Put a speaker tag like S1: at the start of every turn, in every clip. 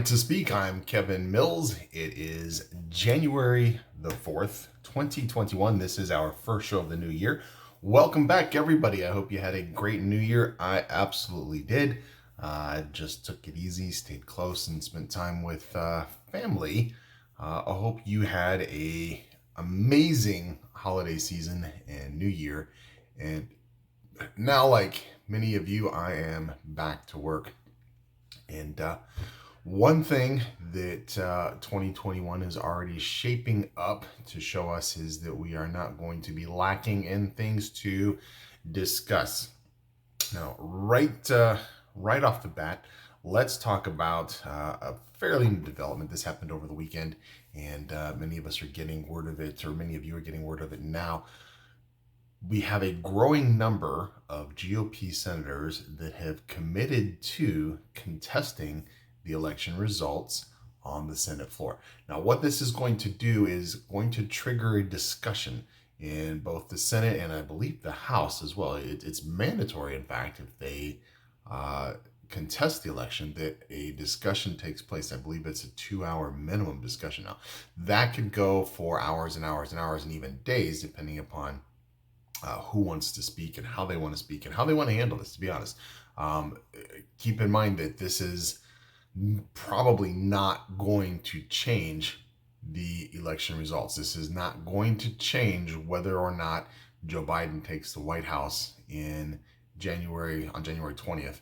S1: Right to Speak. I'm Kevin Mills. It is January the 4th, 2021. This is our first show of the new year. Welcome back, everybody. I hope you had a great new year. I absolutely did. I just took it easy, stayed close, and spent time with family. I hope you had a amazing holiday season and new year. And now, like many of you, I am back to work. And one thing that 2021 is already shaping up to show us is that we are not going to be lacking in things to discuss. Now, right off the bat, let's talk about a fairly new development. This happened over the weekend, and many of us are getting word of it, or many of you are getting word of it now. We have a growing number of GOP senators that have committed to contesting the election results on the Senate floor. Now, what this is going to do is going to trigger a discussion in both the Senate and I believe the House as well. It's mandatory, in fact, if they contest the election, that a discussion takes place. I believe it's a 2-hour minimum discussion. Now, that could go for hours and hours and hours and even days, depending upon who wants to speak and how they want to speak and how they want to handle this, to be honest. Keep in mind that this is probably not going to change the election results. This is not going to change whether or not Joe Biden takes the White House on January 20th.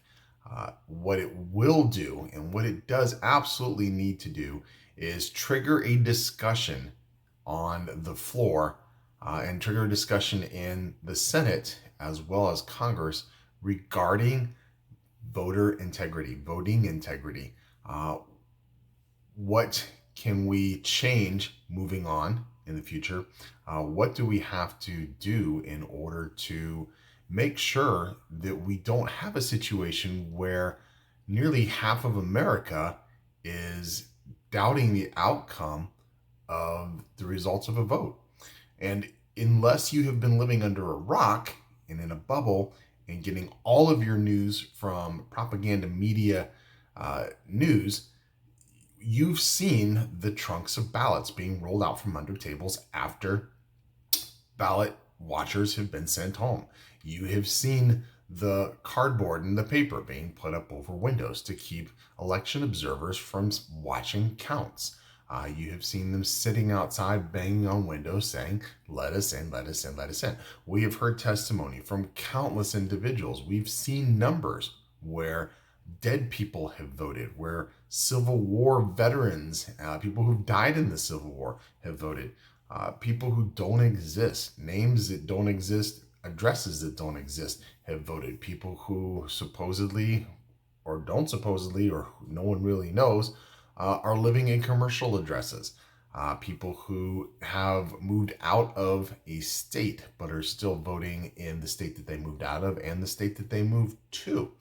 S1: What it will do, and what it does absolutely need to do, is trigger a discussion on the floor and trigger a discussion in the Senate as well as Congress regarding voting integrity. What can we change moving on in the future? What do we have to do in order to make sure that we don't have a situation where nearly half of America is doubting the outcome of the results of a vote? And unless you have been living under a rock and in a bubble and getting all of your news from propaganda media news, you've seen the trunks of ballots being rolled out from under tables after ballot watchers have been sent home. You have seen the cardboard and the paper being put up over windows to keep election observers from watching counts. You have seen them sitting outside banging on windows saying, let us in, let us in, let us in. We have heard testimony from countless individuals. We've seen numbers where dead people have voted, where Civil War veterans, people who died in the Civil War have voted, people who don't exist, names that don't exist, addresses that don't exist have voted, people who supposedly or don't supposedly, or no one really knows, are living in commercial addresses. People who have moved out of a state but are still voting in the state that they moved out of and the state that they moved to.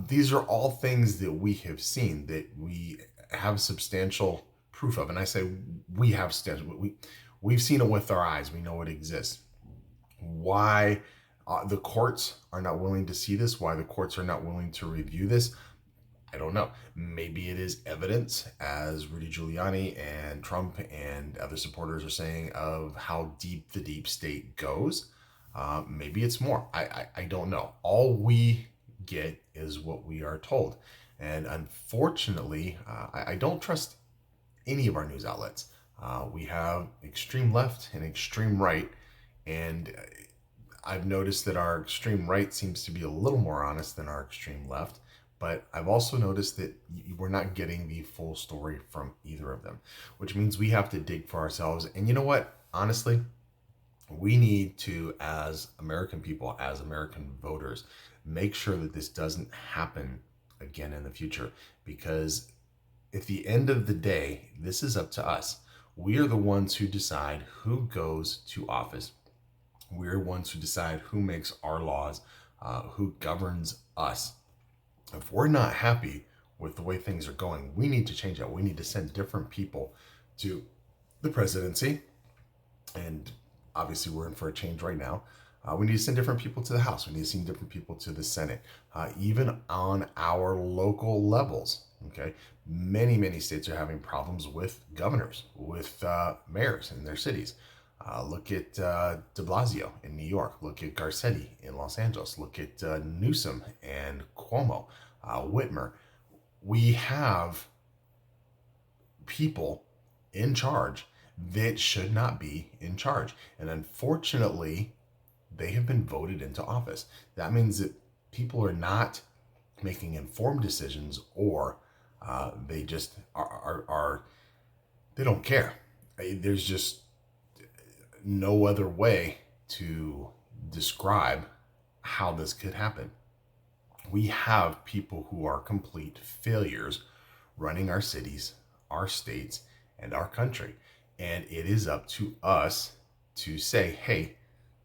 S1: These are all things that we have seen, that we have substantial proof of. And I say we have we've seen it with our eyes. We know it exists. Why the courts are not willing to see this, why the courts are not willing to review this, I don't know. Maybe it is evidence, as Rudy Giuliani and Trump and other supporters are saying, of how deep the deep state goes. Maybe it's more. I don't know. All we get is what we are told. And unfortunately, I don't trust any of our news outlets. We have extreme left and extreme right. And I've noticed that our extreme right seems to be a little more honest than our extreme left. But I've also noticed that we're not getting the full story from either of them, which means we have to dig for ourselves. And you know what? Honestly, we need to, as American people, as American voters, make sure that this doesn't happen again in the future. Because at the end of the day, this is up to us. We are the ones who decide who goes to office. We're the ones who decide who makes our laws, who governs us. If we're not happy with the way things are going, we need to change that. We need to send different people to the presidency. And obviously we're in for a change right now. We need to send different people to the House. We need to send different people to the Senate, even on our local levels. Okay, Many states are having problems with governors, with mayors in their cities. Look at de Blasio in New York. Look at Garcetti in Los Angeles. Look at Newsom and Cuomo, Whitmer. We have people in charge that should not be in charge. And unfortunately, they have been voted into office. That means that people are not making informed decisions, or they just are they don't care. There's just no other way to describe how this could happen. We have people who are complete failures running our cities, our states, and our country. And it is up to us to say, hey,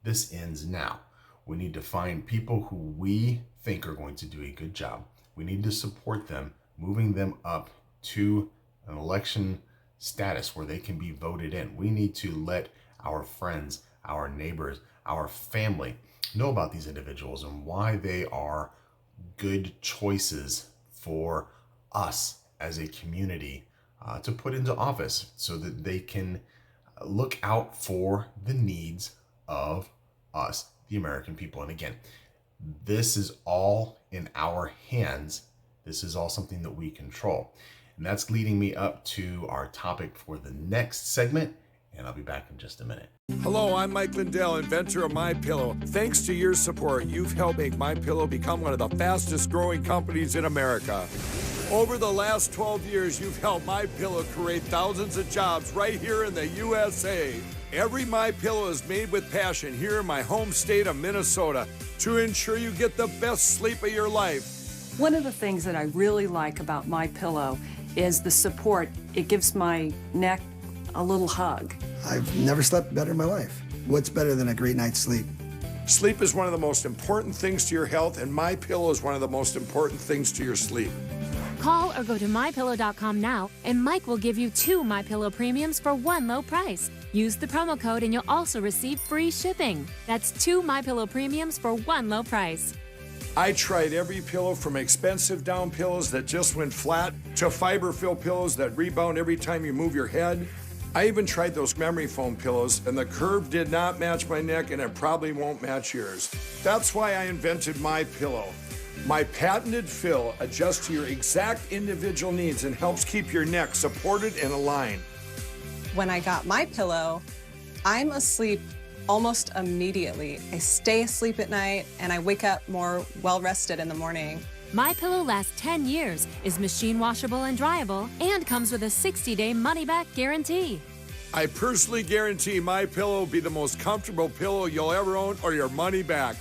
S1: this ends now. We need to find people who we think are going to do a good job. We need to support them, moving them up to an election status where they can be voted in. We need to let our friends, our neighbors, our family know about these individuals and why they are good choices for us as a community to put into office, so that they can look out for the needs of us, the American people. And again, this is all in our hands. This is all something that we control. And that's leading me up to our topic for the next segment, and I'll be back in just a minute.
S2: Hello, I'm Mike Lindell, inventor of MyPillow. Thanks to your support, you've helped make MyPillow become one of the fastest growing companies in America. Over the last 12 years, you've helped MyPillow create thousands of jobs right here in the USA. Every MyPillow is made with passion here in my home state of Minnesota to ensure you get the best sleep of your life.
S3: One of the things that I really like about MyPillow is the support. It gives my neck a little hug.
S4: I've never slept better in my life. What's better than a great night's sleep?
S2: Sleep is one of the most important things to your health, and MyPillow is one of the most important things to your sleep.
S5: Call or go to MyPillow.com now, and Mike will give you 2 MyPillow premiums for one low price. Use the promo code and you'll also receive free shipping. That's 2 MyPillow premiums for one low price.
S2: I tried every pillow, from expensive down pillows that just went flat to fiber-filled pillows that rebound every time you move your head. I even tried those memory foam pillows, and the curve did not match my neck, and it probably won't match yours. That's why I invented MyPillow. My patented fill adjusts to your exact individual needs and helps keep your neck supported and aligned.
S6: When I got MyPillow, I'm asleep almost immediately. I stay asleep at night and I wake up more well-rested in the morning.
S5: MyPillow lasts 10 years, is machine washable and dryable, and comes with a 60-day money-back guarantee.
S2: I personally guarantee MyPillow will be the most comfortable pillow you'll ever own, or your money back.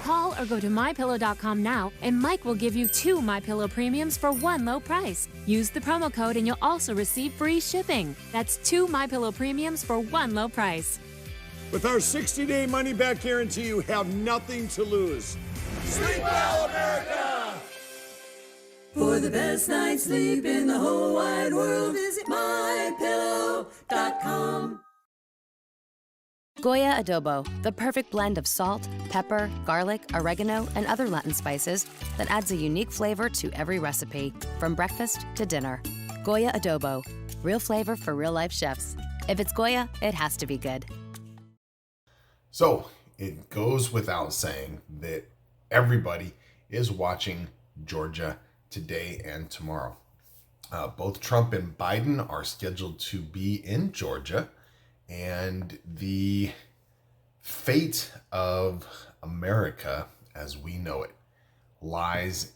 S5: Call or go to MyPillow.com now, and Mike will give you 2 MyPillow premiums for one low price. Use the promo code and you'll also receive free shipping. That's 2 MyPillow premiums for one low price.
S2: With our 60-day money-back guarantee, you have nothing to lose. Sleep well, America!
S7: For the best night's sleep in the whole wide world, visit MyPillow.com.
S8: Goya adobo, the perfect blend of salt, pepper, garlic, oregano, and other Latin spices that adds a unique flavor to every recipe, from breakfast to dinner. Goya adobo, real flavor for real-life chefs. If it's Goya, it has to be good.
S1: So it goes without saying that everybody is watching Georgia today and tomorrow. Both Trump and Biden are scheduled to be in Georgia, and the fate of America as we know it lies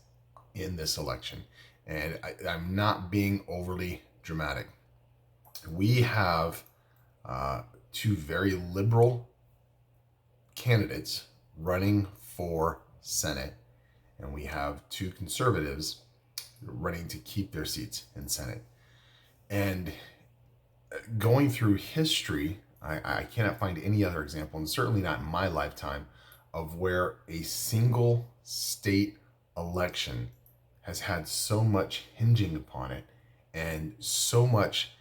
S1: in this election. And I'm not being overly dramatic. We have 2 very liberal candidates running for Senate, and we have 2 conservatives running to keep their seats in Senate. And going through history, I cannot find any other example, and certainly not in my lifetime, of where a single state election has had so much hinging upon it and so much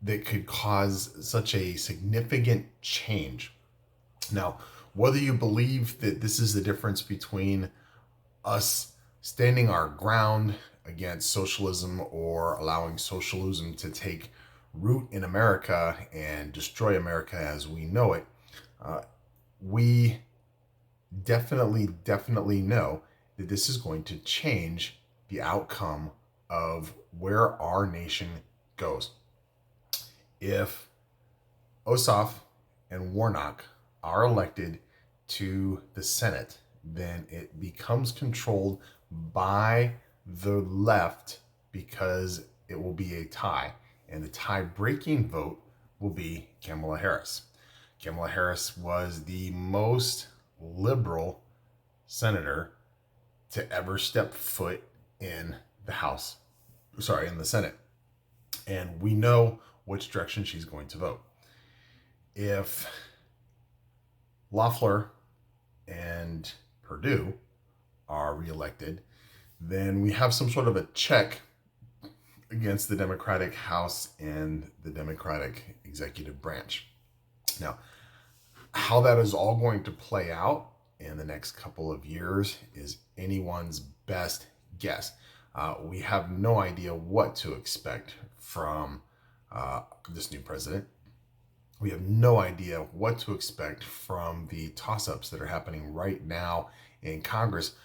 S1: that could cause such a significant change. Now, whether you believe that this is the difference between us standing our ground against socialism or allowing socialism to take root in America and destroy America as we know it. We definitely know that this is going to change the outcome of where our nation goes. If Ossoff and Warnock are elected to the Senate, then it becomes controlled by the left because it will be a tie. And the tie-breaking vote will be Kamala Harris. Kamala Harris was the most liberal senator to ever step foot in the Senate. And we know which direction she's going to vote. If Loeffler and Perdue are reelected, then we have some sort of a check against the Democratic House and the Democratic executive branch. Now, how that is all going to play out in the next couple of years is anyone's best guess. We have no idea what to expect from this new president. We have no idea what to expect from the toss-ups that are happening right now in Congress.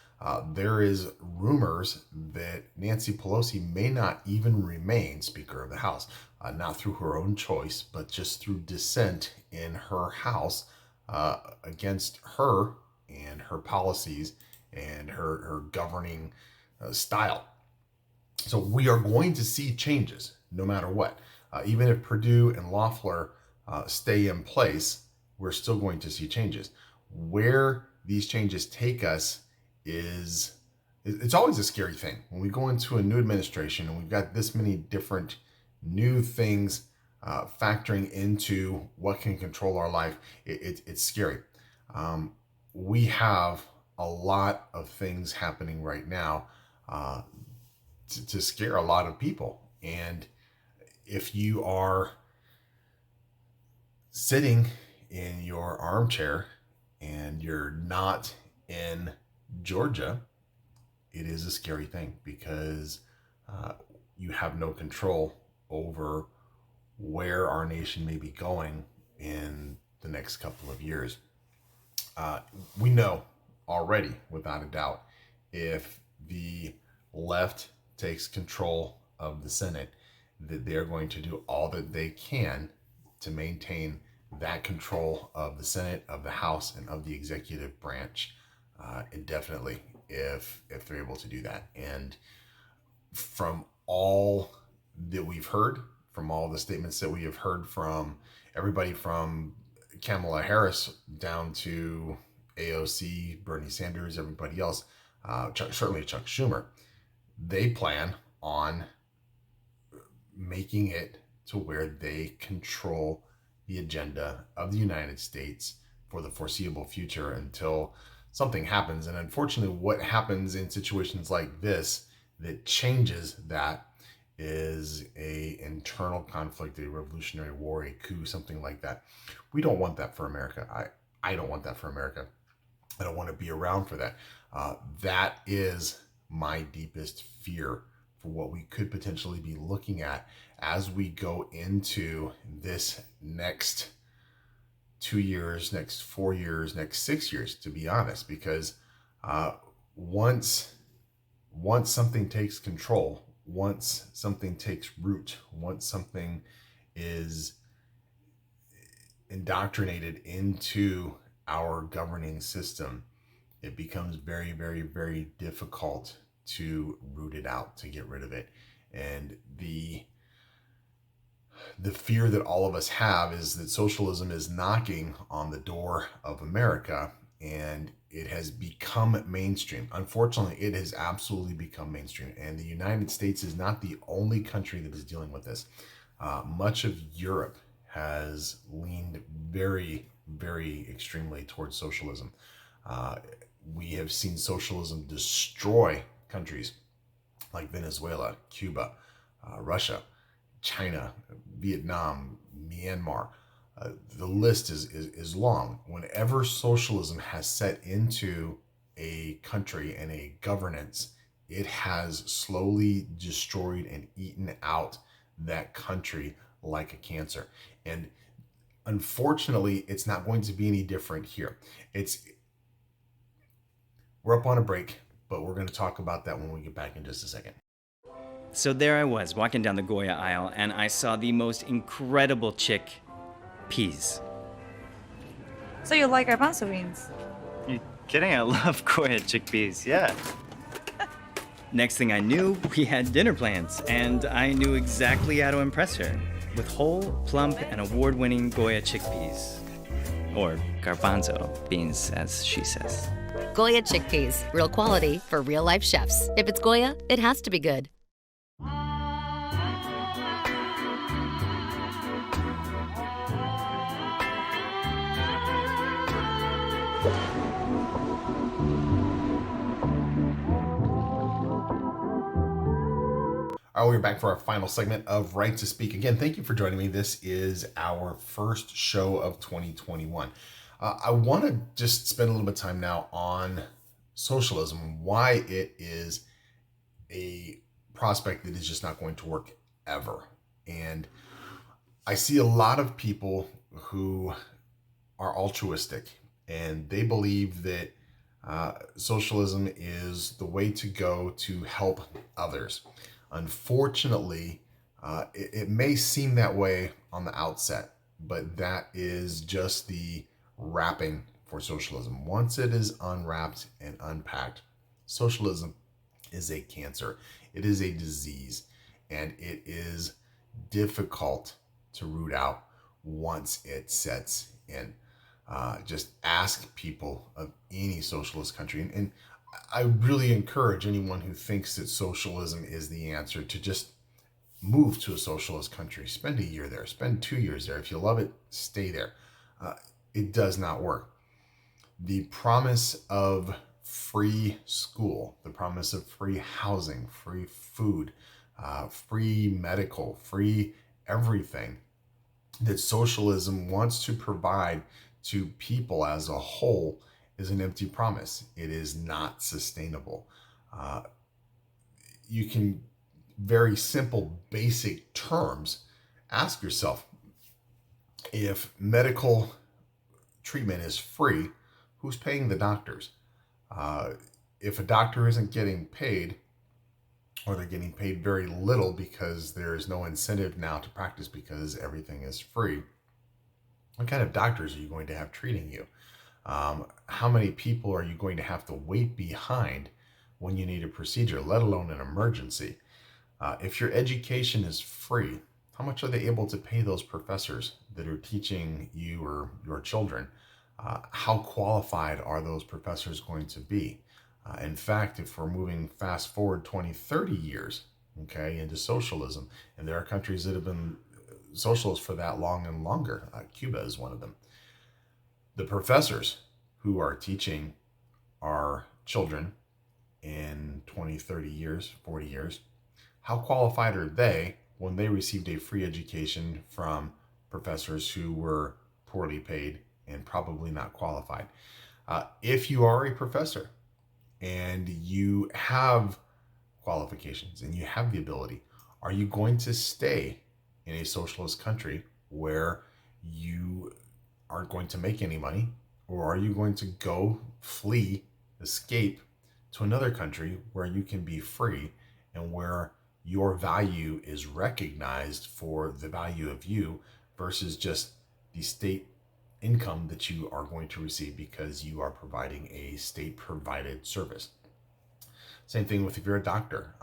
S1: There is rumors that Nancy Pelosi may not even remain Speaker of the House, not through her own choice, but just through dissent in her House against her and her policies and her governing style. So we are going to see changes no matter what. Even if Perdue and Loeffler stay in place, we're still going to see changes. Where these changes take us it's always a scary thing when we go into a new administration and we've got this many different new things factoring into what can control our life. It's scary. We have a lot of things happening right now to scare a lot of people. And if you are sitting in your armchair and you're not in Georgia, it is a scary thing because you have no control over where our nation may be going in the next couple of years. We know already, without a doubt, if the left takes control of the Senate, that they're going to do all that they can to maintain that control of the Senate, of the House, and of the executive branch indefinitely if they're able to do that. And from all that we've heard, from all the statements that we have heard from everybody from Kamala Harris down to AOC, Bernie Sanders, everybody else, certainly Chuck Schumer, they plan on making it to where they control the agenda of the United States for the foreseeable future until something happens. And unfortunately, what happens in situations like this that changes that is a internal conflict, a revolutionary war, a coup, something like that. We don't want that for America. I don't want that for America. I don't want to be around for that. That is my deepest fear for what we could potentially be looking at as we go into this next 2 years, next 4 years, next 6 years, to be honest, because once something takes control, once something takes root, once something is indoctrinated into our governing system, it becomes very, very, very difficult to root it out, to get rid of it. And the fear that all of us have is that socialism is knocking on the door of America, and it has become mainstream. Unfortunately, it has absolutely become mainstream. And the United States is not the only country that is dealing with this. Much of Europe has leaned very, very extremely towards socialism. We have seen socialism destroy countries like Venezuela, Cuba, Russia, China, Vietnam, Myanmar. The list is long. Whenever socialism has set into a country and a governance, it has slowly destroyed and eaten out that country like a cancer. And unfortunately, it's not going to be any different here. We're up on a break, but we're going to talk about that when we get back in just a second.
S9: So there I was, walking down the Goya aisle, and I saw the most incredible chickpeas.
S10: So you like garbanzo beans?
S9: You kidding? I love Goya chickpeas, yeah. Next thing I knew, we had dinner plans, and I knew exactly how to impress her with whole, plump, and award-winning Goya chickpeas. Or garbanzo beans, as she says.
S8: Goya chickpeas, real quality for real life chefs. If it's Goya, it has to be good.
S1: All right, we're back for our final segment of Right to Speak. Again, thank you for joining me. This is our first show of 2021. I want to just spend a little bit of time now on socialism, why it is a prospect that is just not going to work ever. And I see a lot of people who are altruistic, and they believe that socialism is the way to go to help others. Unfortunately, it may seem that way on the outset, but that is just the wrapping for socialism. Once it is unwrapped and unpacked, socialism is a cancer. It is a disease, and it is difficult to root out once it sets in. Just ask people of any socialist country, and I really encourage anyone who thinks that socialism is the answer to just move to a socialist country. Spend a year there, spend 2 years there. If you love it, stay there. It does not work. The promise of free school, the promise of free housing, free food, free medical, free everything that socialism wants to provide to people as a whole is an empty promise. It is not sustainable. You can, very simple, basic terms, ask yourself, if medical treatment is free, who's paying the doctors? If a doctor isn't getting paid, or they're getting paid very little because there is no incentive now to practice because everything is free, what kind of doctors are you going to have treating you? How many people are you going to have to wait behind when you need a procedure, let alone an emergency? If your education is free, how much are they able to pay those professors that are teaching you or your children? How qualified are those professors going to be? In fact, if we're moving fast forward 20, 30 years, okay, into socialism, and there are countries that have been socialist for that long and longer, Cuba is one of them. The professors who are teaching our children in 20, 30 years, 40 years, how qualified are they when they received a free education from professors who were poorly paid and probably not qualified? If you are a professor and you have qualifications and you have the ability, are you going to stay in a socialist country where you aren't going to make any money, or are you going to go flee, escape to another country where you can be free and where your value is recognized for the value of you versus just the state income that you are going to receive because you are providing a state provided service? Same thing if you're a doctor.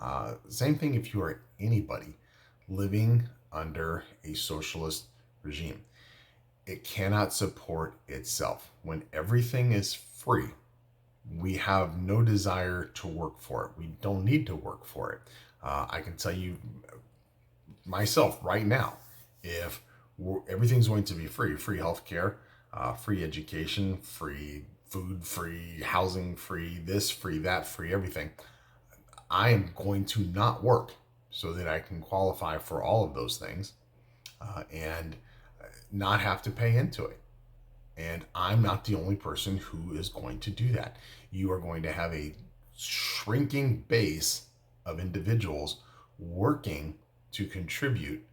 S1: Same thing if you are anybody living under a socialist regime. It cannot support itself. When everything is free, we have no desire to work for it. We don't need to work for it. I can tell you myself right now, if everything's going to be free, free healthcare, free education, free food, free housing, free this, free that, free everything, I am going to not work so that I can qualify for all of those things and not have to pay into it. And I'm not the only person who is going to do that. You are going to have a shrinking base of individuals working to contribute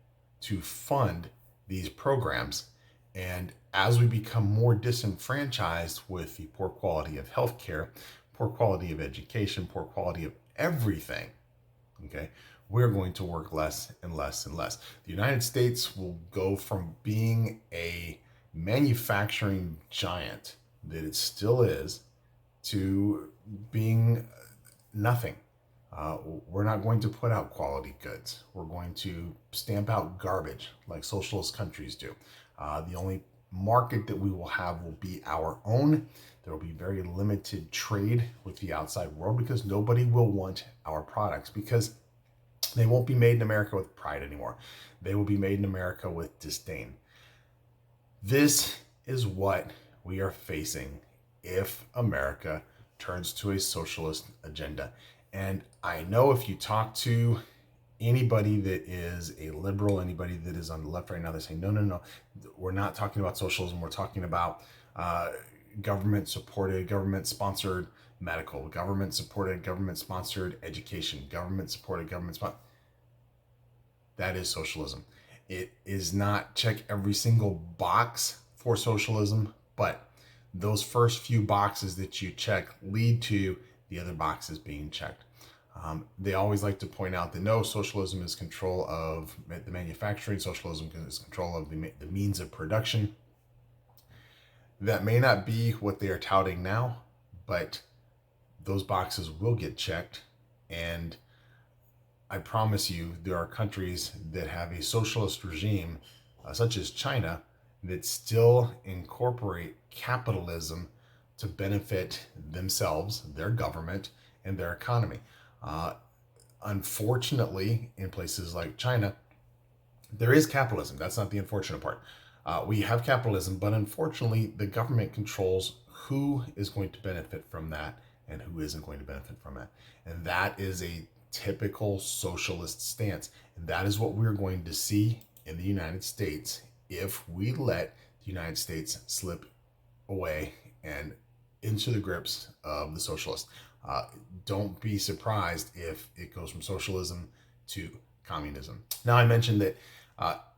S1: to fund these programs. And as we become more disenfranchised with the poor quality of healthcare, poor quality of education, poor quality of everything, okay, we're going to work less and less and less. The United States will go from being a manufacturing giant that it still is to being nothing. We're not going to put out quality goods. We're going to stamp out garbage like socialist countries do. The only market that we will have will be our own. There will be very limited trade with the outside world because nobody will want our products, because they won't be made in America with pride anymore. They will be made in America with disdain. This is what we are facing if America turns to a socialist agenda. And I know if you talk to anybody that is a liberal, anybody that is on the left right now, they're saying, no, we're not talking about socialism. We're talking about government-supported, government-sponsored medical, government-supported, government-sponsored education, government-supported, government-sponsored. That is socialism. It is not check every single box for socialism, but those first few boxes that you check lead to the other boxes being checked. They always like to point out that no, socialism is control of the manufacturing, socialism is control of the means of production. That may not be what they are touting now, but those boxes will get checked. And I promise you, there are countries that have a socialist regime, such as China, that still incorporate capitalism to benefit themselves, their government, and their economy. Unfortunately, in places like China, there is capitalism. That's not the unfortunate part. We have capitalism, but unfortunately, the government controls who is going to benefit from that and who isn't going to benefit from it. And that is a typical socialist stance. And that is what we're going to see in the United States if we let the United States slip away and into the grips of the socialists. Don't be surprised if it goes from socialism to communism. Now, I mentioned that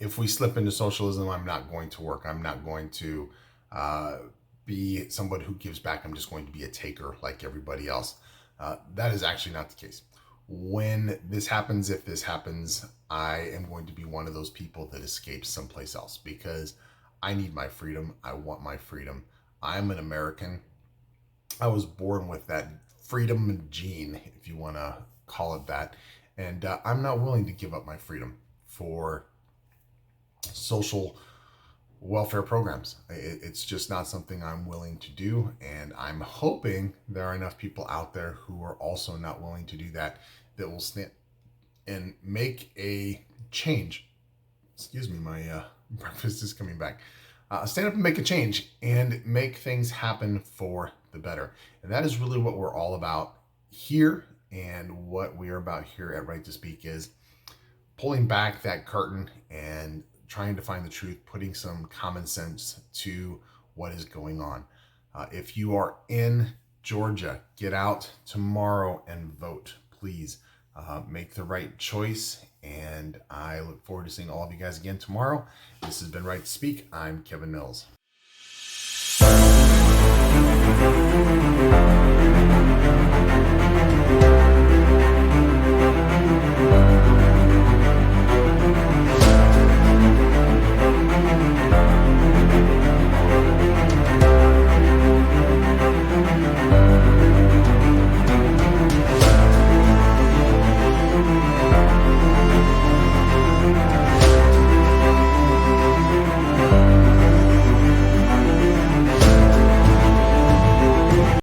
S1: if we slip into socialism, I'm not going to work. I'm not going to be somebody who gives back. I'm just going to be a taker like everybody else. That is actually not the case. When this happens, if this happens, I am going to be one of those people that escapes someplace else because I need my freedom. I want my freedom. I'm an American. I was born with that freedom gene, if you want to call it that. And I'm not willing to give up my freedom for social welfare programs. It's just not something I'm willing to do. And I'm hoping there are enough people out there who are also not willing to do that, that will stand and make a change. Excuse me, my breakfast is coming back. Stand up and make a change and make things happen for the better. And that is really what we're all about here. And what we are about here at Right to Speak is pulling back that curtain and trying to find the truth, putting some common sense to what is going on. If you are in Georgia, get out tomorrow and vote, please. Make the right choice. And I look forward to seeing all of you guys again tomorrow. This has been Right to Speak. I'm Kevin Mills.